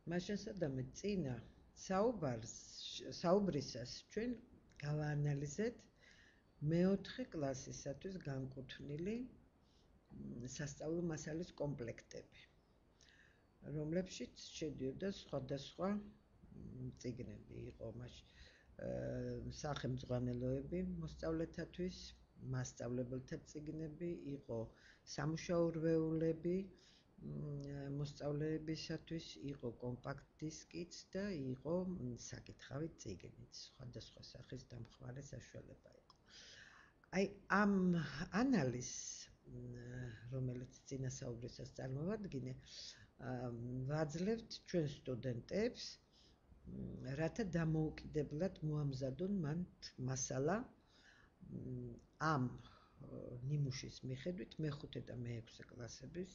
მაშინ სადამე წინა საუბრისას ჩვენ გავაანალიზეთ მეოთხე კლასისათვის განკუთვნილი სასწავლო მასალის კომპლექტები, რომლებშიც შედიოდა სხვადასხვა წიგნები, იყო მაშინ სახელმძღვანელოები მოსწავლეთათვის, მასწავლებელთა წიგნები, იყო სამუშაო რვეულები მოსწავლეებისათვის, იყო კომპაქტ დისკიც და იყო საკითხავი წიგნიც, სხვადასხვა სახის დამხმარე საშუალება იყო. Აი ამ ანალიზს, რომელიც წინა საუბრისას წარმოვადგინე, ვაძლევთ ჩვენ სტუდენტებს, რათა დამოუკიდებლად მოამზადონ მანდ მასალა ამ ნიმუშის მიხედვით მე-5 და მე-6 კლასების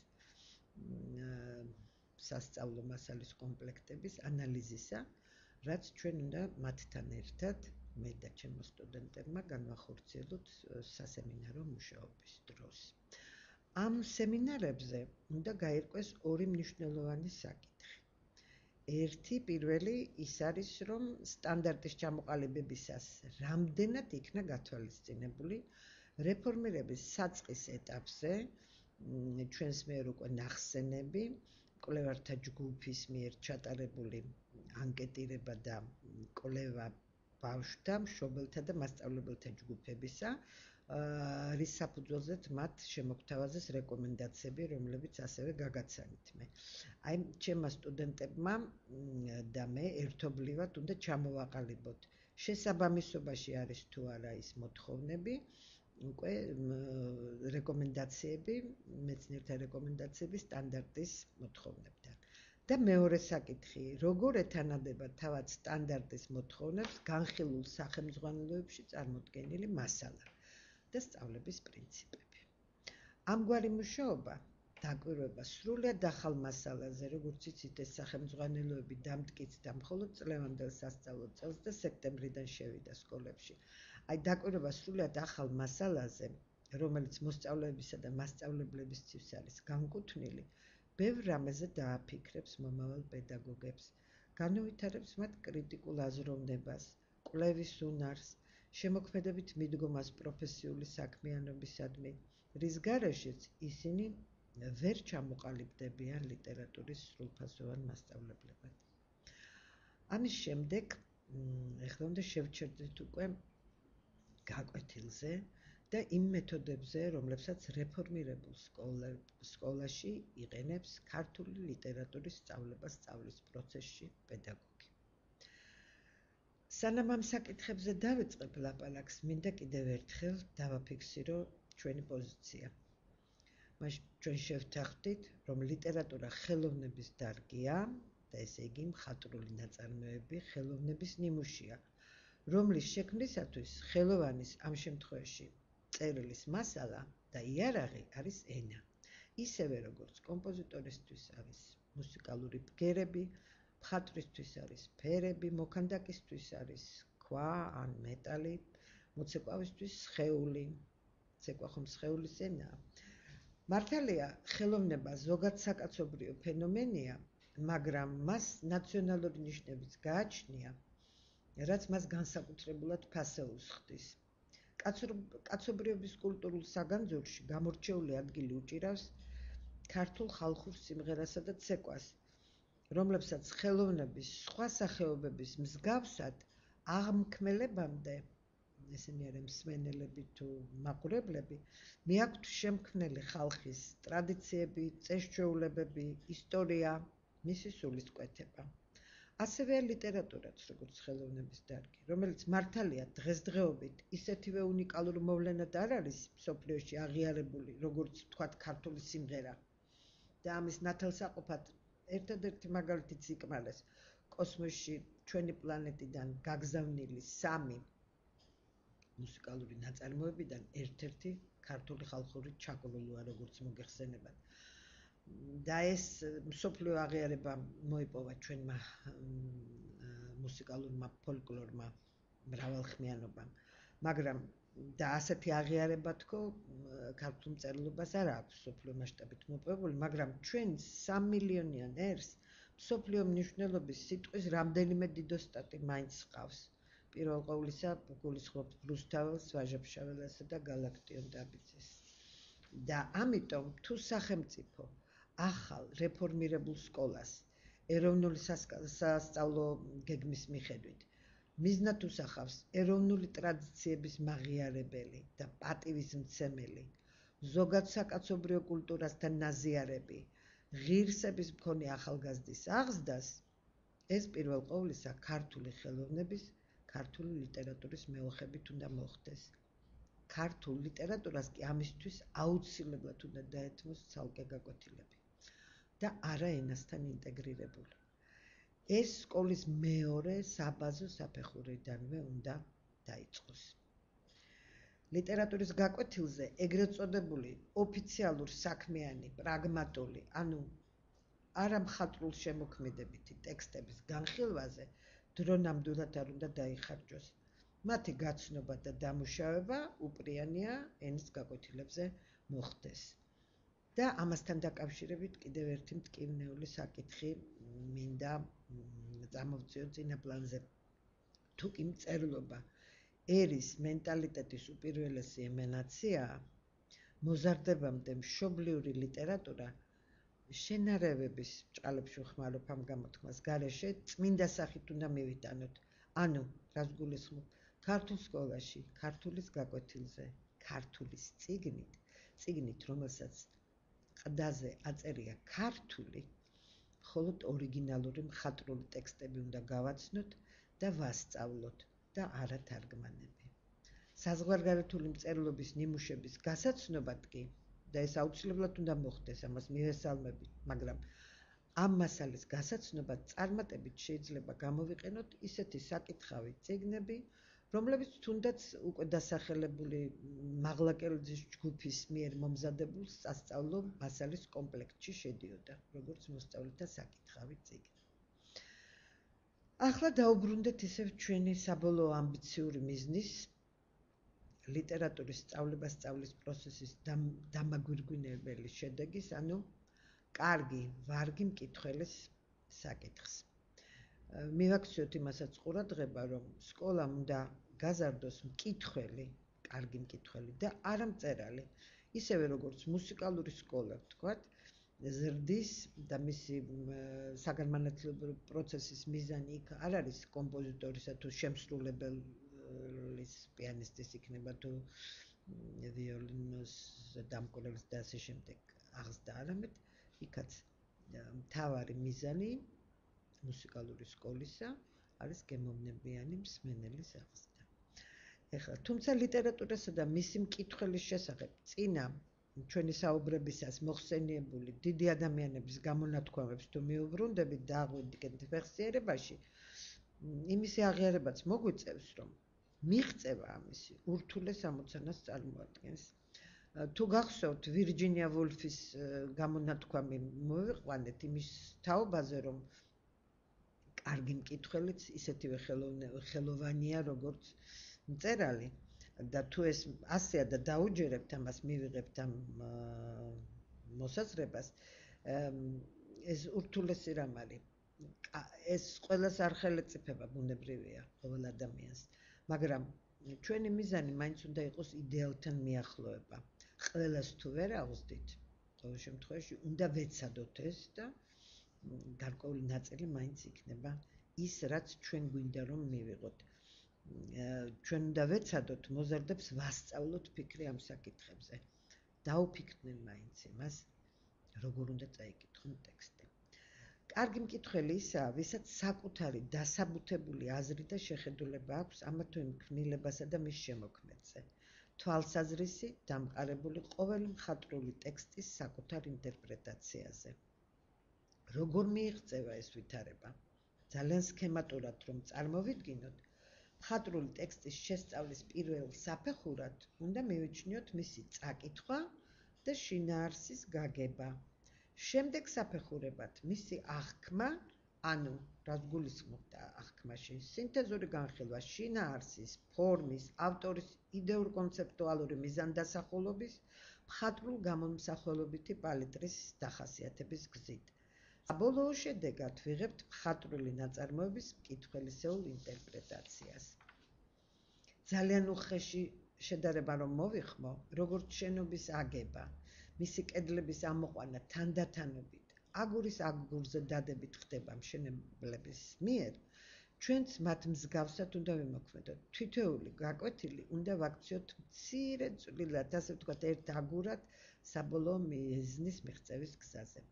სასწავლო მასალის კომპლექტების ანალიზისა, რაც ჩვენ უნდა მათთან ერთად მე და ჩემო სტუდენტებმა განვახორციელოთ სასემინარო მუშაობის დროს. ამ სემინარებზე უნდა გაირკვეს ორი მნიშვნელოვანი საკითხი. ერთი პირველი ის არის, რომ სტანდარტის ჩამოყალიბებისას რამდენად იქნა გათვალისწინებული რეფორმირების საწყის ეტაპზე ჩვენს მიერ უკვე ნახსენები, კვლევართა ჯგუფის მიერ ჩატარებული ანკეტირება და კვლევა ბავშვთა, მშობელთა და მასწავლებელთა ჯგუფებისა, რის საფუძველზეც მათ შემოგთავაზეს რეკომენდაციები, რომლებიც ასევე გაგაცანით მე. Აი, ჩემმა სტუდენტებმა და მე ერთობლივად უნდა ჩამოვაყალიბოთ. შესაბამისობაში არის თუ არა ის მოთხოვნები, უკვე რეკომენდაციები, მეცნიერთა რეკომენდაციები სტანდარტის მოთხოვნებთან. და მეორე საკითხი, როგორ ეთანადება თავად სტანდარტის მოთხოვნებს განხილულ სახელმძღვანელოებში წარმოდგენილი მასალა და სწავლების პრინციპები. ამგვარი მუშაობა დაკვირვება სრულიად ახალ მასალაზე, როგორც იცით, ეს სახელმძღვანელოები დამტკიცდა მხოლოდ წლევანდელ სასწავლო წელს და სექტემბრიდან შევიდა სკოლებში. Აი, დაკვირვება სრულიად ახალ მასალაზე, რომელიც მოსწავლეებისა და მასწავლებლებისთვის არის განკუთვნილი, ბევრ რამეზე დააფიქრებს მომავალ პედაგოგებს, განუვითარებს მათ კრიტიკულ აზროვნებას, კვლევის უნარს, შემოქმედებით მიდგომას პროფესიული საქმიანობისადმი, რის გარეშეც ისინი ვერ ჩამოყალიბდებიან ლიტერატურის სრულფასოვან მასწავლებლებად. ამის შემდეგ, ეხლა უნდა შევჩერდეთ უკვე გაკვეთილზე და იმ მეთოდებზე, რომლებსაც რეფორმირებულ სკოლაში იყენებს ქართული ლიტერატურის სწავლება სწავლის პროცესში პედაგოგი. სანამ ამ საკითხებზე დავიწყებ ლაპარაკს, მინდა კიდევ ერთხელ დავაფიქსირო ჩვენი პოზიცია. ჩვენ შევთანხმდით, რომ ლიტერატურა ხელოვნების დარგია და ესე იგი მხატვრული ნაწარმოები ხელოვნების ნიმუშია, რომლის შექმნისათვის ხელოვანის ამ შემთხვევაში წერილის მასალა და იარაღი არის ენა. ისევე როგორც კომპოზიტორისთვის არის მუსიკალური ბგერები, მხატვრისთვის არის ფერები, მოქანდაკისთვის არის ქვა ან მეტალი, მოცეკვავისთვის სხეული. ცეკვა ხომ სხეულის ენაა. მართალია, ხელოვნება ზოგად საკაცობრიო ფენომენია, მაგრამ მას ნაციონალური ნიშნებიც გააჩნია, რაც მას განსაკუთრებულად ფასეულს ხდის. კაცობრიობის კულტურულ საგანძურში გამორჩეული ადგილი უჭირავს ქართულ ხალხურ სიმღერასა და ცეკვას, რომლებსაც ხელოვნების სხვა სახეობების მსგავსად აღმქმელებამდე, ესენი არიან მსმენელები თუ მაყურებლები, მიაქვთ შემქმნელი ხალხის ტრადიციები, წეს-ჩვეულებები, ისტორია, მისი სულისკვეთება. ასევე ლიტერატურაც, როგორც ხელოვნების დარგი, რომელიც მართალია დღესდღეობით ისეთივე უნიკალურ მოვლენად არ არის მსოფლიოში აღიარებული, როგორც ვთქვათ ქართული სიმღერა. და ამის ნათელსაყოფად ერთადერთი მაგალითიც იკმალეს კოსმოსში ჩვენი პლანეტიდან გაგზავნილი 3 მუსიკალური ნაწარმოებიდან ერთ-ერთი ქართული ხალხური ჩაკოლოლოა, როგორც მოგეხსენებათ. და ეს მსოფლიო აღიარება მოიპოვა ჩვენმა მუსიკალურმა ფოლკლორმა მრავალხმიანობამ. მაგრამ და ასეთი აღიარება თქო, ქართულ მწერლობას არ აქვს მსოფლიო მასშტაბით მოპოვებული, მაგრამ ჩვენ 3 მილიონიან ერს მსოფლიო მნიშვნელობის სიტყვის რამდენიმე დიდოსტატი მაინც ჰყავს. პირველ ყოვლისა გულისხმობთ რუსთაველს, ვაჟა-ფშაველასა და გალაქტიონ დაბიძეს. და ამიტომ თუ სახელმწიფო ახალ რეფორმირებულ სკოლას ეროვნული სასწავლო გეგმის მიხედვით მიზნად უსახავს ეროვნული ტრადიციების მაღიარებელი და პატივისმცემელი, ზოგად საკაცობრიო კულტურასთან ნაზიარები, ღირსების მქონე ახალგაზრდის აღზრდას, ეს პირველ ყოვლისა ქართული ხელოვნების, ქართული ლიტერატურის მეოხებით უნდა მოხდეს. ქართულ ლიტერატურას კი ამისთვის აუცილებლად უნდა დაეთმოს ცალკე გაკვეთილები და არა ენასთან ინტეგრირებული. ეს სკოლის მეორე საბაზო საფეხურიდანვე უნდა დაიწყოს. ლიტერატურის გაკვეთილზე ეგრეთ წოდებული ოფიციალურ საქმიანი, პრაგმატული, ანუ არა მხატვრულ შემოქმედებითი ტექსტების განხილვაზე დრო ნამდვილად არ უნდა დაიხარჯოს. მათი გაცნობა და დამუშავება უპრიანია ენის გაკვეთილებზე მოხდეს. და ამასთან დაკავშირებით კიდევ ერთი მტკივნეული საკითხი მინდა წამოვწიო წინა პლანზე. თუ კი მწერლობა ერის მენტალიტეტის უპირველესი ემანაციაა, მოზარდებამდე მშობლიური ლიტერატურა შენარევების ბრჭყალებში ვხმარობ ამ გამოთქმას გარეშე წმინდა სახით უნდა მივიტანოთ. ანუ რას გულისხმობ? ქართულ სკოლაში, ქართულის გაკვეთილზე, ქართულის წიგნით, რომელსაც ყდაზე აწერია ქართული, მხოლოდ ორიგინალური მხატვრული ტექსტები უნდა გავაცნოთ და ვასწავლოთ და არა თარგმანები. საზღვარგარეთული მწერლობის ნიმუშების გასაცნობად კი და ეს აუცილებლად უნდა მოხდეს, ამას მივესალმებით, მაგრამ ამ მასალის გასაცნობად წარმატებით შეიძლება გამოვიყენოთ ისეთი საკითხავი წიგნები, რომლებიც თუნდაც უკვე დასახელებული მაღლაკელიძის ჯგუფის მიერ მომზადებულ სასწავლო მასალის კომპლექტში შედიოდა, როგორც მოსწავლეთა საკითხავი წიგნი. ახლა დაუბრუნდეთ ისევ ჩვენი საბოლოო ამბიციური მიზნის, ლიტერატურის სწავლება-სწავლის პროცესის დამაგვირგვინებელი შედეგის, ანუ კარგი, ვარგი მკითხველის საკითხს. მივაქციოთ იმასაც ყურადღება, რომ სკოლამ უნდა გაზარდოს მკითხველი, კარგი მკითხველი და არა მწერალი. ისევე როგორც მუსიკალური სკოლა, ვთქვათ, ზრდის და მისი საგანმანათლებლო პროცესის მიზანი იქ არ არის კომპოზიტორისა თუ შემსრულებელის, პიანისტის იქნება თუ ვიოლინოს დამკვირვებლის და ასე შემდეგ აღზრდა, არამედ იქაც მთავარი მიზანი მუსიკალური სკოლისა არის გემოვნებიანი მსმენელის აღზრდა. ეხლა, თუმცა ლიტერატურასა და მისი მკითხველის შესახებ წინა ჩვენი საუბრებისას მოხსენიებული დიდი ადამიანების გამონათქვამებს თუ მიუბრუნდებით და აღვიდგენთ ხსიერებაში, იმისი აღიარებაც მოგვიწევს, რომ მიღწევა ამისი ურთულეს ამოცანას წარმოადგენს. თუ გახსოვთ, ვირჯინია ვულფის გამონათქვამი მოვიყვანეთ იმის თაობაზე, რომ კარგი მკითხველიც ისეთივე ხელოვანია, როგორც მწერალი და თუ ეს ასეა და დაუჯერებთ ამას, მივიღებთ ამ მოსაზრებას, ეს ურთულესი რამ არის. ეს ყველას არ ხელეწიფება, ბუნებრივია ყოველ ადამიანს, მაგრამ ჩვენი მიზანი მაინც უნდა იყოს იდეალთან მიახლოება. ყველას თუ ვერ აღზრდით, ყოველ შემთხვევაში უნდა ვეცადოთ ეს და გარკვეული ნაწილი მაინც იქნება ის, რაც ჩვენ გვინდა რომ მივიღოთ. ჩვენ უნდა ვეცადოთ მოზარდებს ვასწავლოთ ფიქრი ამ საკითხებზე. დაუფიქრდნენ მაინც იმას, როგორ უნდა წაიკითხონ ტექსტი. კარგი მკითხველი ისაა, ვისაც საკუთარი დასაბუთებული აზრი და შეხედულება აქვს ამა თუ იმ ქმნილებასა და მის შემოქმედზე. თვალსაზრისი დამყარებული ყოველი მხატვრული ტექსტის საკუთარ ინტერპრეტაციაზე. როგორ მიიღწევა ეს ვითარება? ძალიან სქემატურად რომ წარმოვიდგინოთ, მხატვრული ტექსტის შესწავლის პირველ საფეხურად უნდა მივიჩნიოთ მისი წაკითხვა და შინაარსის გაგება. შემდეგ საფეხურებად მისი აღქმა, ანუ რას გულისხმობთ აღქმაში, სინთეზური განხილვა შინაარსის, ფორმის, ავტორის იდეურ-კონცეპტუალური მიზანდასახულობის, მხატვრულ-გამომსახველობითი პალიტრის დახასიათების გზით. საბოლოო შედეგად ვიღებთ მხატვრული ნაწარმოების მკითხველისეულ ინტერპრეტაციას. ძალიან უხეში შედარება რომ მოვიხმო, როგორც შენობის აგება, მისი კედლების ამოყვანა თანდათანობით, აგურის აგურზე დადებით ხდება მშენებლების მიერ, ჩვენც მათ მსგავსად უნდა ვიმოქმედოთ. თითოეული გაკვეთილი უნდა ვაქციოთ მცირე წვლილად, ასე ვთქვათ, ერთ აგურად საბოლოო მიზნის მიღწევის გზაზე.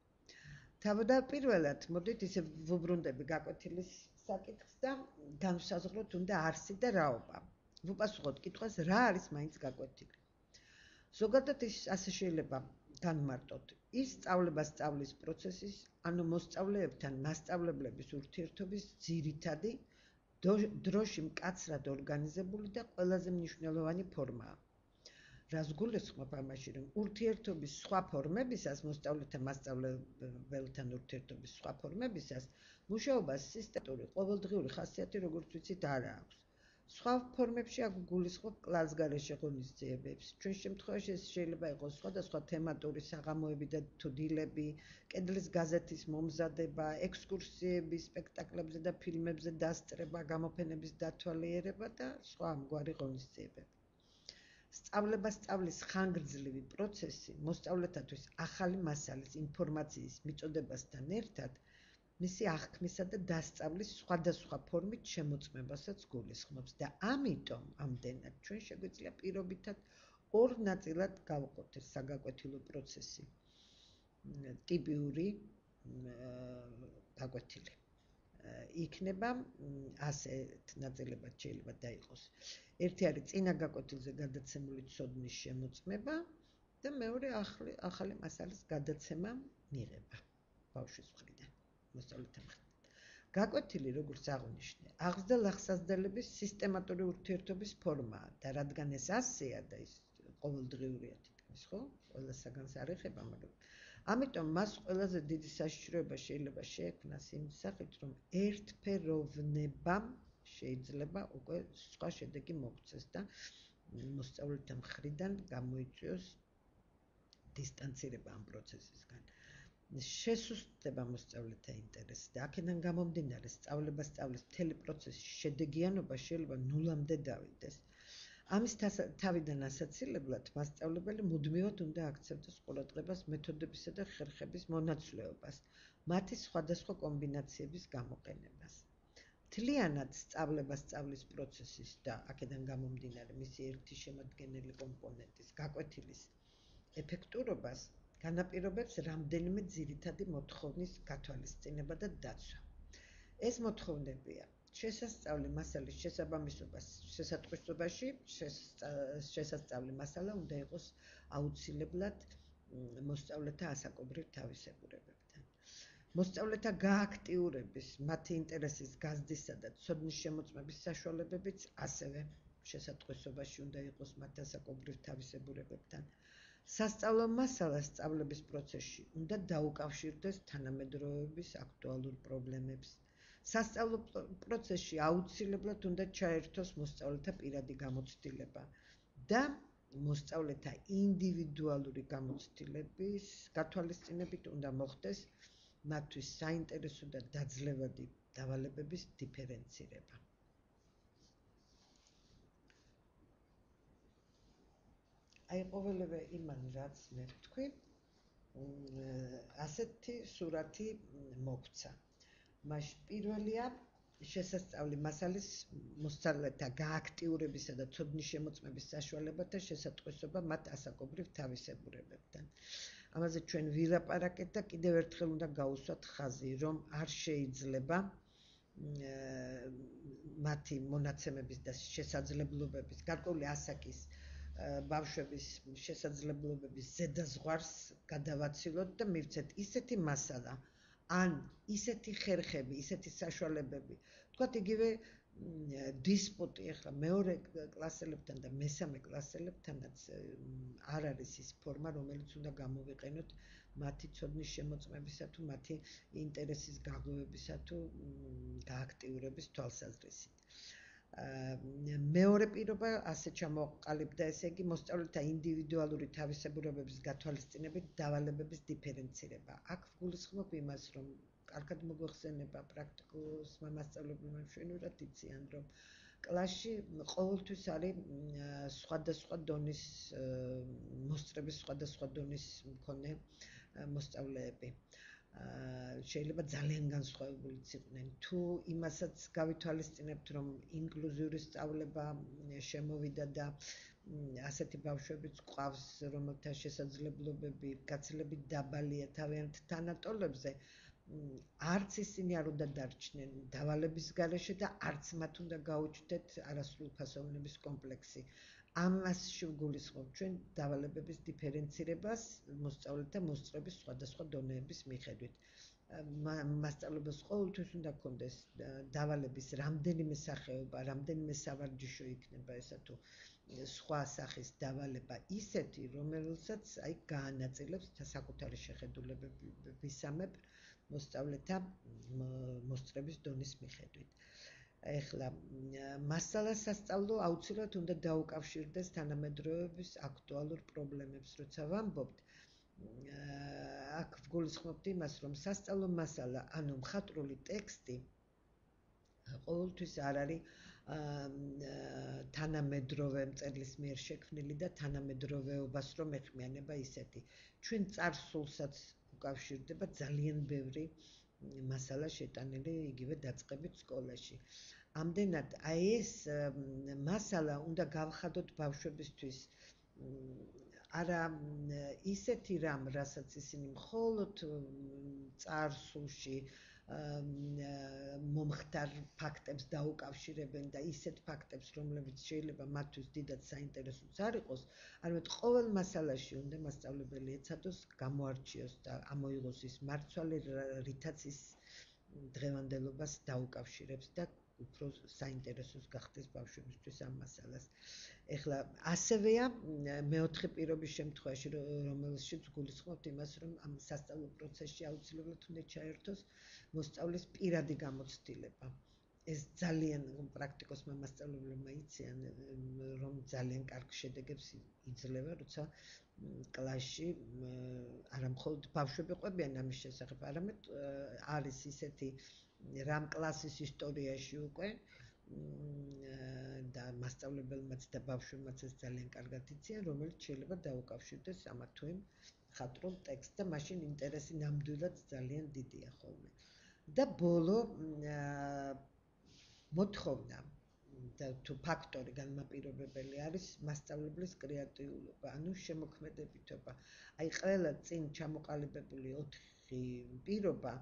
თავდაპირველად, მოდით ისე ვუბრუნდები გაკვეთილის საკითხს და განვსაზღვროთ უნდა არსი და რაობა. ვუპასუხოთ კითხვას, რა არის მაინც გაკვეთილი. ზოგადად ის ასე შეიძლება განმარტოთ. ის სწავლება-სწავლის პროცესის, ანუ მოსწავლეებთან მასწავლებლების ურთიერთობის ძირითადი, დროში მკაცრად ორგანიზებული და ყველაზე მნიშვნელოვანი ფორმაა. რას გულისხმობ ამაში, რომ ურთიერთობის სხვა ფორმებისას, მოსწავლეთა მასწავლებელთან ურთიერთობის სხვა ფორმებისას, მუშაობას სისტემატური, ყოველდღიური ხასიათი, როგორც ვიცით, არ აქვს. სხვა ფორმებში აქ გულისხმობ კლასგარეშე ღონისძიებებს. ჩვენ შემთხვევაში ეს შეიძლება იყოს სხვადასხვა თემატური საღამოები და თუ დილები, კედლის გაზეთის მომზადება, ექსკურსიები, სპექტაკლებზე და ფილმებზე დასწრება, გამოფენების დათვალიერება და სხვა ამგვარი ღონისძიებები. სწავლება-სწავლის ხანგრძლივი პროცესი მოსწავლეთათვის ახალი მასალის ინფორმაციის მიწოდებასთან ერთად მისი აღქმისა და დასწავლის სხვადასხვა ფორმით შემოწმებასაც გულისხმობს და ამიტომ ამდენად ჩვენ შეგვიძლია პირობითად ორ ნაწილად გავყოთ ეს საგაკვეთილო პროცესი. ტიპიური გაკვეთილი. იქნება ასეთ ნაწილებად შეიძლება დაიყოს. ერთი არის წინა გაკვეთილზე გადაცემული ცოდნის შემოწმება და მეორე ახალი მასალის გადაცემა მიღება ბავშვის მხრიდან, მოსწავლეთა მხრიდან. გაკვეთილი, როგორც აღვნიშნე, აღზრდა ახსასდელების სისტემატური ურთიერთობის ფორმაა და რადგან ეს ასეა და ის ყოველდღიურია თითქმის, ხო? ყველასაგანს არ ეხება, მაგრამ ამიტომ მას ყველაზე დიდი საშიშროება შეიძლება შეექმნას იმ სახით, რომ ერთფეროვნებამ შეიძლება უკვე სხვა შედეგი მოგვცეს და მოსწავლეთა მხრიდან გამოიწვიოს დისტანცირება ამ პროცესისგან. შესუსტდება მოსწავლეთა ინტერესი და აქედან გამომდინარე სწავლება-სწავლის მთელი პროცესის შედეგიანობა შეიძლება ნულამდე დავიდეს. ამის თავიდან ასაცილებლად მასწავლებელი მუდმივად უნდა აქცევდეს ყურადღებას მეთოდებისა და ხერხების მონაცვლეობას, მათი სხვადასხვა კომბინაციების გამოყენებას. მთლიანად სწავლება-სწავლის პროცესის და აქედან გამომდინარე მისი ერთი შემადგენელი კომპონენტის გაკვეთილის ეფექტურობას განაპირობებს რამდენიმე ძირითადი მოთხოვნის გათვალისწინება და დაცვა. ეს მოთხოვნებია შესასწავლი მასალის შესაბამისობას შესატყვისობაში, შესასწავლი მასალა უნდა იყოს აუცილებლად მოსწავლეთა ასაკობრივ თავისებურებებთან. მოსწავლეთა გააქტიურების, მათი ინტერესის გაზრდისა და ცოდნის შემოწმების საშუალებებიც ასევე შესატყვისობაში უნდა იყოს მათ ასაკობრივ თავისებურებებთან. სასწავლო მასალა სწავლების პროცესში უნდა დაუკავშირდეს თანამედროვეობის აქტუალურ პრობლემებს. სასწავლო პროცესში აუცილებლად უნდა ჩაერთოს მოსწავლეთა პირადი გამოცდილება და მოსწავლეთა ინდივიდუალური გამოცდილების გათვალისწინებით უნდა მოხდეს მათთვის საინტერესო და დაძლევადი დავალებების დიფერენცირება. აი ყოველივე იმან რაც მე ვთქვი, ასეთი სურათი მოგვცა. მაშინ პირველია შესასწავლი მასალის მოსწავლეთა გააქტიურებისა და ცოდნის შემოწმების საშუალებათა შესატყვისობა მათ ასაკობრივ თავისებურებებთან. ამაზე ჩვენ ვილაპარაკეთ და კიდევ ერთხელ უნდა გაუსვათ ხაზი, რომ არ შეიძლება მათი მონაცემების და შესაძლებლობების, გარკვეული ასაკის ბავშვების შესაძლებლობების ზედაზღვარს გადავაცილოთ და მივცეთ ისეთი მასალა, ან ისეთი ხერხები, ისეთი საშუალებები, თქვათ იგივე დისპუტი ახლა მეორე კლასელებთან და მესამე კლასელებთანაც არ არის ის ფორმა, რომელიც უნდა გამოვიყენოთ მათი ცოდნის შემოწმებისა თუ მათი ინტერესის გაღვივებისა თუ გააქტიურების თვალსაზრისით. მეორე პირობა ასე ჩამოყალიბდა, ესე იგი მოსწავლეთა ინდივიდუალური თავისებურებების გათვალისწინებით დავალებების დიფერენცირება. აქ ვგულისხმობ იმას, რომ კარგად მოგვეხსენება პრაქტიკულმა მასწავლებელმა მშვენივრად იციან, რომ კლასში ყოველთვის არის სხვადასხვა დონის მოსწრების სხვადასხვა დონის მქონე მოსწავლეები. შეიძლება ძალიან განსხვავებულიც იყვნენ. თუ იმასაც გავითვალისწინებთ, რომ ინკლუზიური სწავლება შემოვიდა და ასეთი ბავშვებიც გვყავს, რომელთა შესაძლებლობები გაცილებით დაბალია თავიანთ თანატოლებზე, არც ისინი არ უნდა დარჩნენ დავალების გარეშე და არც მათ უნდა გაუჩნდეთ არასრულფასოვნების კომპლექსი. ამასში ვგულისხმობ ჩვენ დავალებების დიფერენცირებას მოსწავლეთა მოსწრების სხვადასხვა დონეების მიხედვით. მასწავლებელს ყოველთვის უნდა ჰქონდეს დავალების რამდენიმე სახეობა, რამდენიმე სავარჯიშო იქნება ესა თუ სხვა სახის დავალება ისეთი, რომელსაც გაანაწილებს საკუთარი შეხედულებებისამებრ მოსწავლეთა მოსწრების დონის მიხედვით. ეხლა მასალა სასწავლო აუცილებლად უნდა დაუკავშირდეს თანამედროვეობის აქტუალურ პრობლემებს, როცა ვამბობთ, აქ ვგულისხმობთ იმას, რომ სასწავლო მასალა, ანუ მხატვრული ტექსტი ყოველთვის არ არის თანამედროვე მწერლის მიერ შექმნილი და თანამედროვეობას რომ ეხმიანება ისეთი. ჩვენ წარსულსაც უკავშირდება ძალიან ბევრი მასალა შეტანილი იგივე დაწყებით სკოლაში. ამდენად ეს მასალა უნდა გავხადოთ ბავშვებისთვის არა ისეთი რამ, რასაც ისინი მხოლოდ წარსულში მომხდარ ფაქტებს დაუკავშირებენ და ისეთ ფაქტებს, რომლებიც შეიძლება მათთვის დიდად საინტერესოც არ იყოს, არამედ ყოველ მასალაში უნდა მასწავლებელი ეცადოს გამოარჩიოს და ამოიღოს ის მარცვალი, რითაც ის დღევანდელობას დაუკავშირებს და უფრო საინტერესოს გახდეს ბავშვებისთვის ამ მასალას. ეხლა ასევეა მეოთხე პირობის შემთხვევაში, რომელშიც ვგულისხმობთ იმას, რომ ამ სასწავლო პროცესში აუცილებლად უნდა ჩაერთოს მოსწავლის პირადი გამოცდილება. ეს ძალიან პრაქტიკოსმა მასწავლებლებმა იციან, რომ ძალიან კარგ შედეგებს იძლევა, როცა კლასში არა მხოლოდ ბავშვები ყვებიან ამის შესახებ, არამედ არის ისეთი რამ კლასის ისტორიაში უკვე და მასწავლებელმაც და ბავშვებმაც ეს ძალიან კარგად იციან, რომელიც შეიძლება დაუკავშირდეს ამა თუ იმ მხატვრულ ტექსტს და მაშინ ინტერესი ნამდვილად ძალიან დიდია ხოლმე. და ბოლო მოთხოვნა და თუ ფაქტორი განმაპირობებელი არის მასწავლებლის კრეატიულობა, ანუ შემოქმედებითობა. ყველა წინ ჩამოყალიბებული 4 პირობა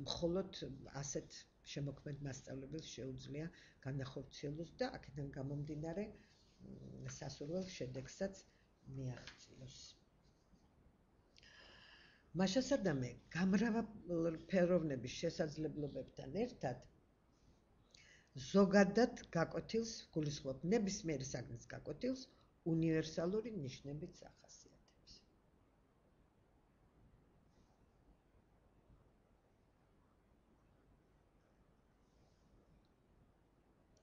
მხოლოდ ასეთ შემოქმედ მასწავლებელს შეუძლია განახორციელოს და აქედან გამომდინარე სასურველ შედეგსაც მიაღწიოს. მაშასადამე გამრავალფეროვნების შესაძლებლობებთან ერთად ზოგადად გაკვეთილს ვგულისხმობ ნებისმიერი საგნის გაკვეთილს უნივერსალური ნიშნებით სახარ.